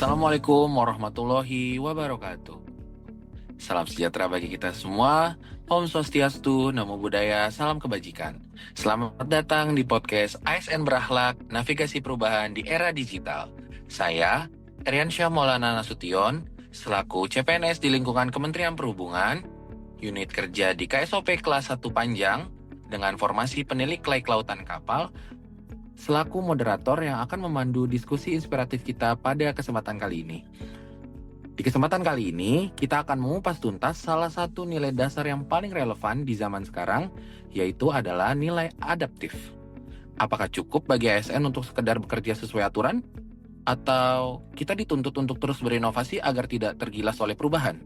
Assalamualaikum warahmatullahi wabarakatuh. Salam sejahtera bagi kita semua. Om Swastiastu, Namo Buddhaya, salam kebajikan. Selamat datang di podcast ASN Berakhlak, Navigasi Perubahan di Era Digital. Saya, Eriansyah Maulana Nasution, selaku CPNS di lingkungan Kementerian Perhubungan, unit kerja di KSOP kelas 1 Panjang, dengan formasi penilik laik lautan kapal, selaku moderator yang akan memandu diskusi inspiratif kita pada kesempatan kali ini. Di kesempatan kali ini, kita akan mengupas tuntas salah satu nilai dasar yang paling relevan di zaman sekarang, yaitu adalah nilai adaptif. Apakah cukup bagi ASN untuk sekedar bekerja sesuai aturan? Atau kita dituntut untuk terus berinovasi agar tidak tergilas oleh perubahan?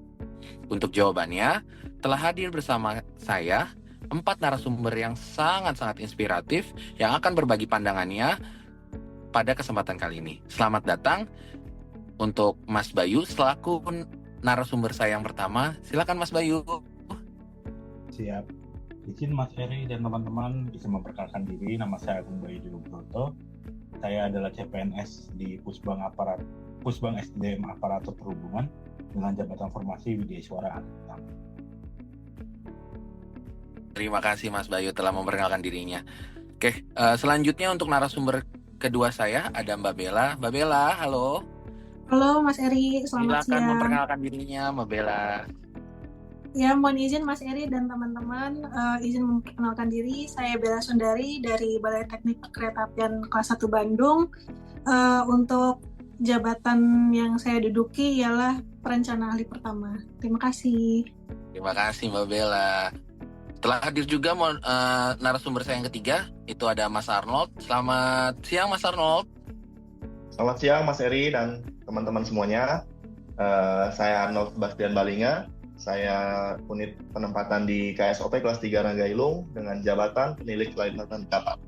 Untuk jawabannya, telah hadir bersama saya 4 narasumber yang sangat-sangat inspiratif yang akan berbagi pandangannya pada kesempatan kali ini. Selamat datang untuk Mas Bayu selaku narasumber saya yang pertama. Silakan Mas Bayu. Siap. Izin Mas Heri dan teman-teman bisa memperkenalkan diri. Nama saya Agung Bayu Broto. Saya adalah CPNS di Pusbang SDM Aparatur Perhubungan dengan jabatan formasi Widya Suara Angkatan. Terima kasih Mas Bayu telah memperkenalkan dirinya. Oke, selanjutnya untuk narasumber kedua saya ada Mbak Bella. Mbak Bella, halo. Halo Mas Eri, selamat Silakan siang. memperkenalkan dirinya Mbak Bella. Ya, mohon izin Mas Eri dan teman-teman, izin memperkenalkan diri. Saya Bella Sundari dari Balai Teknik Perkeretaapian kelas 1 Bandung. Untuk jabatan yang saya duduki ialah perencana ahli pertama. Terima kasih. Terima kasih Mbak Bella. Telah hadir juga narasumber saya yang ketiga, itu ada Mas Arnold. Selamat siang Mas Arnold. Selamat siang Mas Eri dan teman-teman semuanya. Saya Arnold Bastian Balinga. Saya unit penempatan di KSOP kelas 3 Rangailung dengan jabatan penilik laik lautan kapal.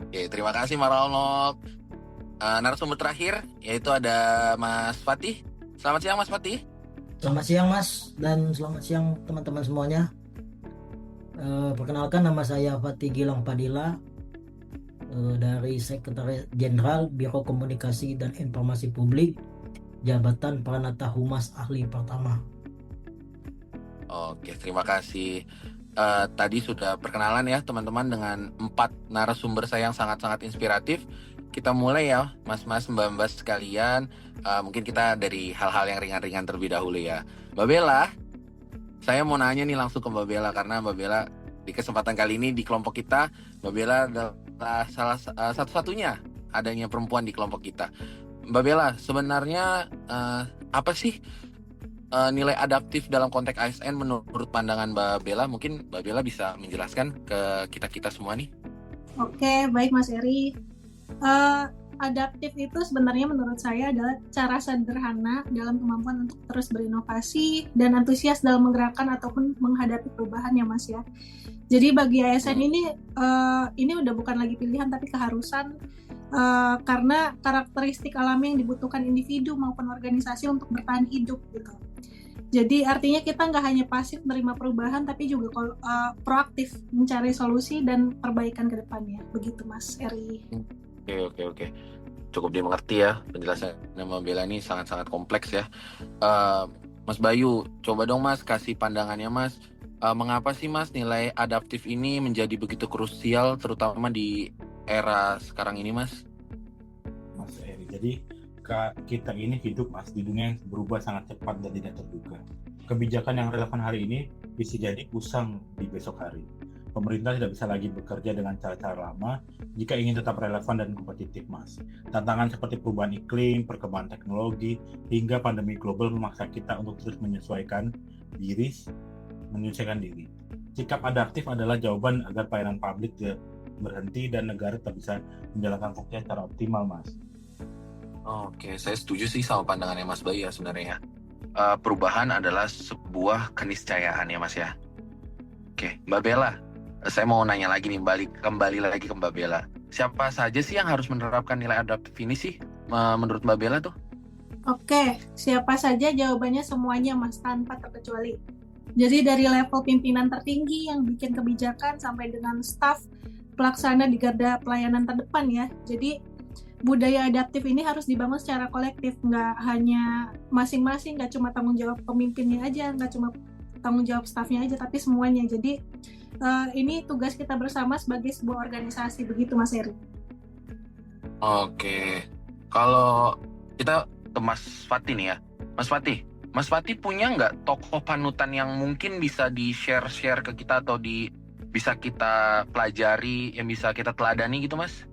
Oke, terima kasih Mas Arnold. Narasumber terakhir yaitu ada Mas Fatih. Selamat siang Mas Fatih. Selamat siang Mas dan selamat siang teman-teman semuanya. Perkenalkan, nama saya Fatih Gilang Padilla dari Sekretaris Jenderal Biro Komunikasi dan Informasi Publik, jabatan Pranata Humas Ahli Pertama. Oke, terima kasih. Tadi sudah perkenalan ya teman-teman dengan 4 narasumber saya yang sangat-sangat inspiratif. Kita mulai ya mas-mas mbak-mbak sekalian. Mungkin kita dari hal-hal yang ringan-ringan terlebih dahulu ya. Mbak Bella, saya mau nanya nih langsung ke Mbak Bella karena Mbak Bella di kesempatan kali ini di kelompok kita, Mbak Bella adalah salah satu-satunya adanya perempuan di kelompok kita. Mbak Bella, sebenarnya apa sih nilai adaptif dalam konteks ASN menurut pandangan Mbak Bella? Mungkin Mbak Bella bisa menjelaskan ke kita-kita semua nih. Oke, baik Mas Eri. Adaptif itu sebenarnya menurut saya adalah cara sederhana dalam kemampuan untuk terus berinovasi dan antusias dalam menggerakkan ataupun menghadapi perubahan ya Mas ya. Jadi bagi ASN ini udah bukan lagi pilihan tapi keharusan, karena karakteristik alami yang dibutuhkan individu maupun organisasi untuk bertahan hidup gitu. Jadi artinya kita nggak hanya pasif menerima perubahan tapi juga proaktif mencari solusi dan perbaikan ke depannya. Begitu Mas Eri. Oke. Cukup dimengerti ya penjelasannya Mbak Bella ini sangat-sangat kompleks ya. Mas Bayu, coba dong Mas kasih pandangannya Mas. Mengapa sih Mas nilai adaptif ini menjadi begitu krusial terutama di era sekarang ini Mas? Mas Eri, jadi kita ini hidup Mas di dunia yang berubah sangat cepat dan tidak terduga. Kebijakan yang relevan hari ini bisa jadi usang di besok hari. Pemerintah tidak bisa lagi bekerja dengan cara-cara lama jika ingin tetap relevan dan kompetitif, Mas. Tantangan seperti perubahan iklim, perkembangan teknologi, hingga pandemi global memaksa kita untuk terus menyesuaikan diri. Sikap adaptif adalah jawaban agar pelayanan publik tidak berhenti dan negara tetap bisa menjalankan fungsinya secara optimal, Mas. Oke, saya setuju sih sama pandangannya Mas Bayu ya sebenarnya. Perubahan adalah sebuah keniscayaan ya Mas ya. Oke, Mbak Bella. Saya mau nanya lagi nih, kembali lagi ke Mbak Bella. Siapa saja sih yang harus menerapkan nilai adaptif ini sih menurut Mbak Bella tuh? Oke, siapa saja? Jawabannya semuanya Mas, tanpa terkecuali. Jadi dari level pimpinan tertinggi yang bikin kebijakan sampai dengan staf pelaksana di garda pelayanan terdepan ya. Jadi budaya adaptif ini harus dibangun secara kolektif, nggak hanya masing-masing, nggak cuma tanggung jawab pemimpinnya aja, nggak cuma tanggung jawab stafnya aja, tapi semuanya. Jadi ini tugas kita bersama sebagai sebuah organisasi, begitu Mas Eri. Oke, kalau kita ke Mas Fatih nih ya, Mas Fatih punya nggak tokoh panutan yang mungkin bisa di-share ke kita atau bisa kita pelajari, yang bisa kita teladani gitu Mas?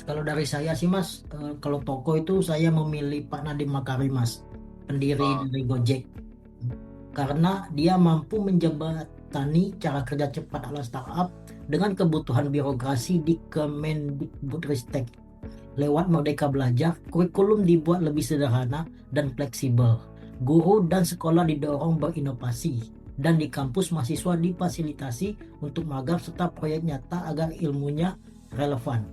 Kalau dari saya sih Mas, kalau tokoh itu saya memilih Pak Nadiem Makarim Mas, pendiri dari Gojek, karena dia mampu menjembatani cara kerja cepat ala startup dengan kebutuhan birokrasi di Kemendikbudristek. Lewat Merdeka Belajar, kurikulum dibuat lebih sederhana dan fleksibel. Guru dan sekolah didorong berinovasi, dan di kampus mahasiswa difasilitasi untuk magang serta proyek nyata agar ilmunya relevan.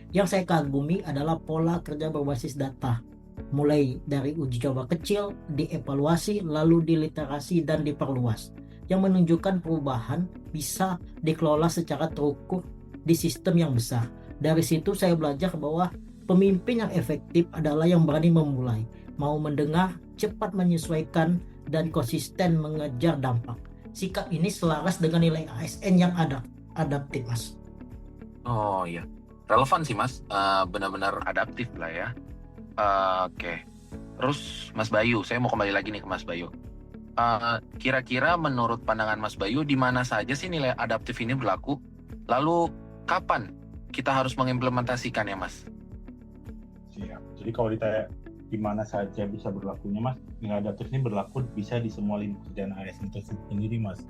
Yang saya kagumi adalah pola kerja berbasis data, mulai dari uji coba kecil, dievaluasi, lalu diliterasi dan diperluas, yang menunjukkan perubahan bisa dikelola secara terukur di sistem yang besar. Dari situ saya belajar bahwa pemimpin yang efektif adalah yang berani memulai, mau mendengar, cepat menyesuaikan, dan konsisten mengejar dampak. Sikap ini selaras dengan nilai ASN yang adaptif Mas. Oh iya, relevan sih Mas, benar-benar adaptif lah ya. Oke. Terus Mas Bayu, saya mau kembali lagi nih ke Mas Bayu. Kira-kira menurut pandangan Mas Bayu, di mana saja sih nilai adaptif ini berlaku? Lalu kapan kita harus mengimplementasikannya Mas? Siap. Jadi kalau ditanya di mana saja bisa berlakunya Mas, nilai adaptif ini berlaku bisa di semua lini pekerjaan ASN itu sendiri Mas.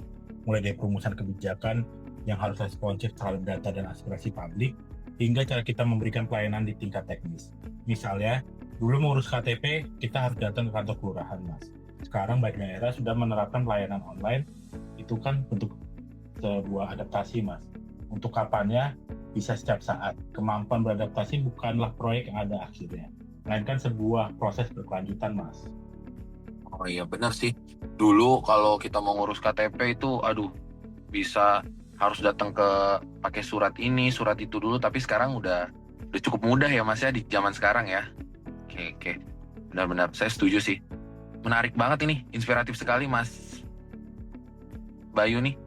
Mulai dari perumusan kebijakan yang harus responsif terhadap data dan aspirasi publik, hingga cara kita memberikan pelayanan di tingkat teknis. Misalnya, dulu mengurus KTP, kita harus datang ke kantor kelurahan, Mas. Sekarang banyak daerah sudah menerapkan pelayanan online, itu kan bentuk sebuah adaptasi, Mas. Untuk kapannya, bisa setiap saat. Kemampuan beradaptasi bukanlah proyek yang ada akhirnya, melainkan sebuah proses berkelanjutan, Mas. Oh iya benar sih. Dulu kalau kita mau ngurus KTP itu, bisa harus datang pakai surat ini, surat itu dulu. Tapi sekarang udah cukup mudah ya Mas ya di zaman sekarang ya. Oke. Benar-benar saya setuju sih. Menarik banget ini, inspiratif sekali Mas Bayu nih.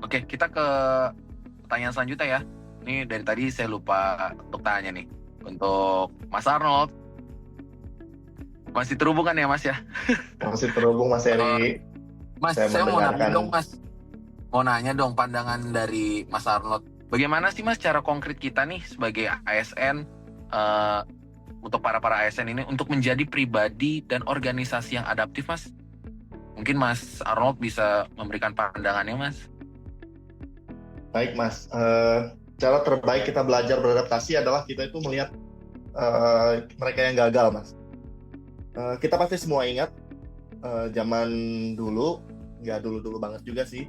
Oke, kita ke pertanyaan selanjutnya ya. Ini dari tadi saya lupa untuk tanya nih. Untuk Mas Arnold. Masih terhubung kan ya Mas ya? Masih terhubung Mas Eri. Mas, saya mau nanya dong Mas. Mau nanya dong pandangan dari Mas Arnold. Bagaimana sih Mas cara konkret kita nih sebagai ASN, untuk para ASN ini untuk menjadi pribadi dan organisasi yang adaptif Mas? Mungkin Mas Arnold bisa memberikan pandangannya Mas. Baik Mas, cara terbaik kita belajar beradaptasi adalah kita itu melihat mereka yang gagal Mas. Kita pasti semua ingat zaman dulu, nggak dulu banget juga sih,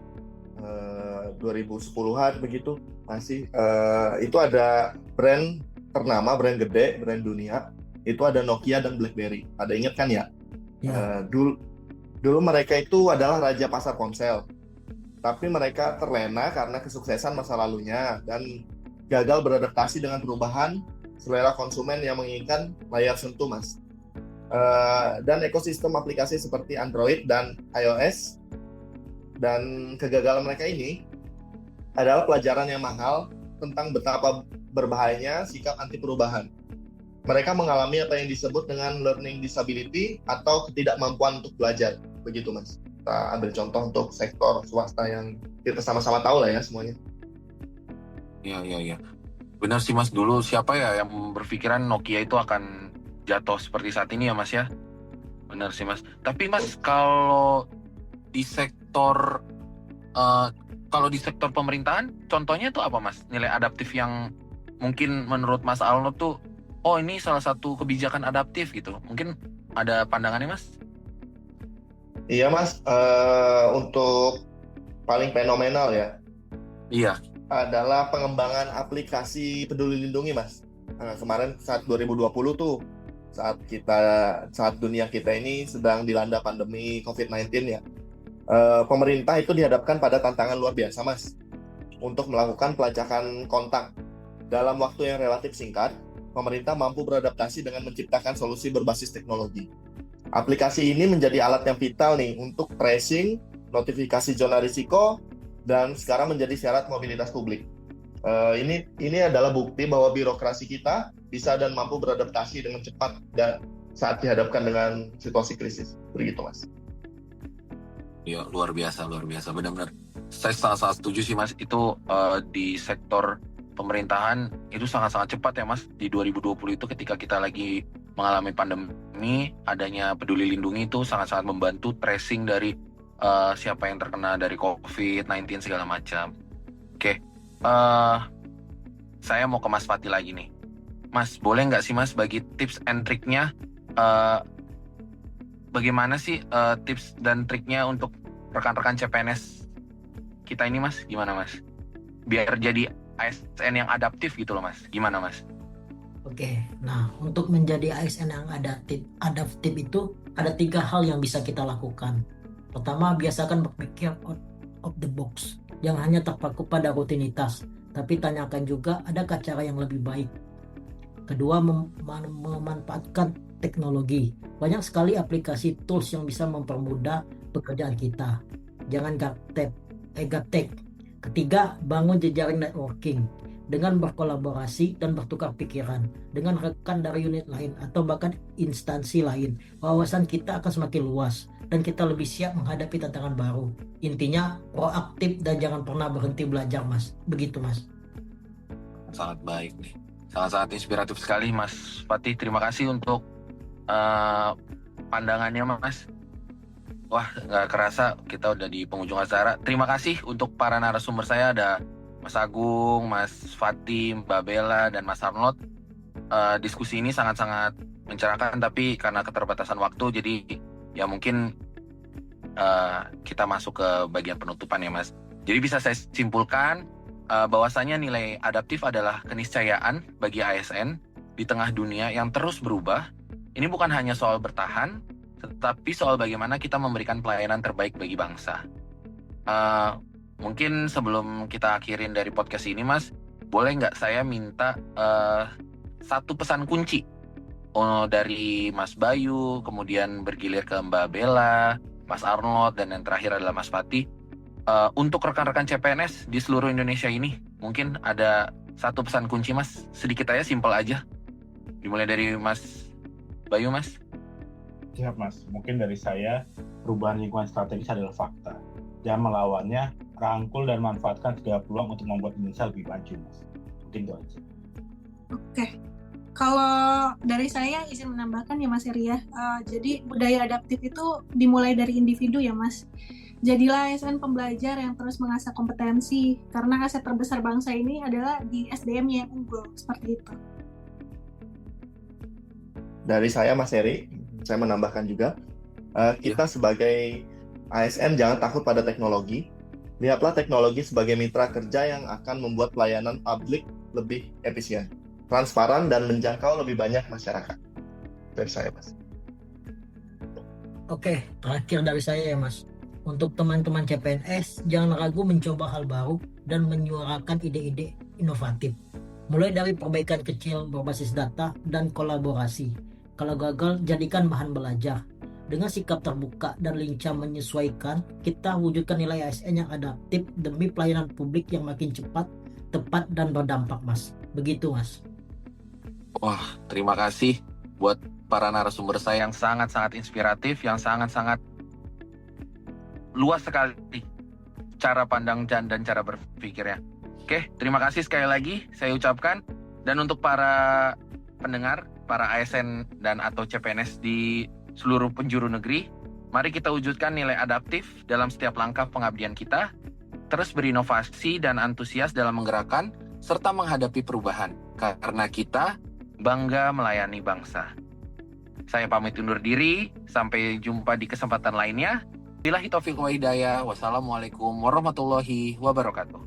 2010-an begitu masih, itu ada brand ternama, brand gede, brand dunia, itu ada Nokia dan BlackBerry. Ada ingat kan ya? Ya. Dulu mereka itu adalah raja pasar ponsel, tapi mereka terlena karena kesuksesan masa lalunya dan gagal beradaptasi dengan perubahan selera konsumen yang menginginkan layar sentuh Mas. Dan ekosistem aplikasi seperti Android dan iOS, dan kegagalan mereka ini adalah pelajaran yang mahal tentang betapa berbahayanya sikap anti perubahan. Mereka mengalami apa yang disebut dengan learning disability atau ketidakmampuan untuk belajar, begitu Mas. Kita ambil contoh untuk sektor swasta yang kita sama-sama tahu lah ya semuanya. Iya. Benar sih Mas, dulu siapa ya yang berpikiran Nokia itu akan jatuh seperti saat ini ya Mas ya? Benar sih Mas. Tapi Mas, kalau di sektor pemerintahan, contohnya tuh apa Mas? Nilai adaptif yang mungkin menurut Mas Arnold tuh, oh ini salah satu kebijakan adaptif gitu. Mungkin ada pandangannya Mas? Iya Mas, untuk paling fenomenal ya. Iya. Adalah pengembangan aplikasi Peduli Lindungi Mas. Kemarin saat 2020 tuh, saat dunia kita ini sedang dilanda pandemi COVID-19 ya, pemerintah itu dihadapkan pada tantangan luar biasa Mas untuk melakukan pelacakan kontak dalam waktu yang relatif singkat, pemerintah mampu beradaptasi dengan menciptakan solusi berbasis teknologi. Aplikasi ini menjadi alat yang vital nih untuk tracing, notifikasi zona risiko, dan sekarang menjadi syarat mobilitas publik. Ini adalah bukti bahwa birokrasi kita bisa dan mampu beradaptasi dengan cepat dan saat dihadapkan dengan situasi krisis. Begitu, Mas. Ya, luar biasa, benar-benar. Saya sangat setuju sih, Mas. Itu di sektor pemerintahan itu sangat-sangat cepat ya, Mas. Di 2020 itu ketika kita lagi mengalami pandemi, adanya Peduli Lindungi itu sangat-sangat membantu tracing dari siapa yang terkena dari COVID-19 segala macam. Oke, saya mau ke Mas Fatih lagi nih. Mas, boleh nggak sih Mas bagi tips and triknya? Bagaimana sih tips dan triknya untuk rekan-rekan CPNS kita ini, Mas? Gimana, Mas? Biar jadi ASN yang adaptif gitu loh, Mas. Gimana, Mas? Oke, nah untuk menjadi ASN yang adaptif itu ada 3 hal yang bisa kita lakukan. Pertama, biasakan berpikir out of the box. Jangan hanya terpaku pada rutinitas, tapi tanyakan juga adakah cara yang lebih baik. Kedua, memanfaatkan teknologi. Banyak sekali aplikasi tools yang bisa mempermudah pekerjaan kita. Jangan gaptek. Ketiga, bangun jejaring networking dengan berkolaborasi dan bertukar pikiran dengan rekan dari unit lain atau bahkan instansi lain. Wawasan kita akan semakin luas dan kita lebih siap menghadapi tantangan baru. Intinya proaktif dan jangan pernah berhenti belajar, Mas. Begitu, Mas. Sangat baik nih. Sangat-sangat inspiratif sekali, Mas Fatih. Terima kasih untuk pandangannya, Mas. Wah, nggak kerasa kita udah di penghujung acara. Terima kasih untuk para narasumber saya, ada Mas Agung, Mas Fatih, Mbak Bella, dan Mas Arnold. Diskusi ini sangat-sangat mencerahkan, tapi karena keterbatasan waktu, jadi ya mungkin kita masuk ke bagian penutupan ya, Mas. Jadi bisa saya simpulkan bahwasanya nilai adaptif adalah keniscayaan bagi ASN di tengah dunia yang terus berubah. Ini bukan hanya soal bertahan, tetapi soal bagaimana kita memberikan pelayanan terbaik bagi bangsa. Mungkin sebelum kita akhirin dari podcast ini, Mas, boleh nggak saya minta satu pesan kunci dari Mas Bayu, kemudian bergilir ke Mbak Bella, Mas Arnold, dan yang terakhir adalah Mas Fatih. Untuk rekan-rekan CPNS di seluruh Indonesia ini, mungkin ada satu pesan kunci, Mas. Sedikit aja, simpel aja. Dimulai dari Mas Bayu, Mas. Siap, Mas. Mungkin dari saya, perubahan lingkungan strategis adalah fakta. Jangan melawannya, rangkul dan manfaatkan segala peluang untuk membuat Indonesia lebih maju, Mas. Mungkin itu aja. Oke. Kalau dari saya izin menambahkan ya, Mas Eri ya. Jadi budaya adaptif itu dimulai dari individu ya, Mas. Jadilah ASN pembelajar yang terus mengasah kompetensi, karena aset terbesar bangsa ini adalah di SDM-nya yang unggul, seperti itu. Dari saya, Mas Eri, saya menambahkan juga, kita sebagai ASN jangan takut pada teknologi. Lihatlah teknologi sebagai mitra kerja yang akan membuat pelayanan publik lebih efisien, transparan, dan menjangkau lebih banyak masyarakat. Dari saya, Mas. Oke, terakhir dari saya ya, Mas. Untuk teman-teman CPNS, jangan ragu mencoba hal baru dan menyuarakan ide-ide inovatif. Mulai dari perbaikan kecil berbasis data dan kolaborasi. Kalau gagal, jadikan bahan belajar. Dengan sikap terbuka dan lincah menyesuaikan, kita wujudkan nilai ASN yang adaptif demi pelayanan publik yang makin cepat, tepat, dan berdampak, Mas. Begitu, Mas. Wah, terima kasih buat para narasumber saya yang sangat-sangat inspiratif, yang sangat-sangat luas sekali cara pandang dan cara berpikirnya. Oke, terima kasih sekali lagi saya ucapkan. Dan untuk para pendengar, para ASN dan atau CPNS di seluruh penjuru negeri, mari kita wujudkan nilai adaptif dalam setiap langkah pengabdian kita, terus berinovasi dan antusias dalam menggerakkan serta menghadapi perubahan, karena kita bangga melayani bangsa. Saya pamit undur diri, sampai jumpa di kesempatan lainnya. Billahi taufiq wa hidayah. Wassalamualaikum warahmatullahi wabarakatuh.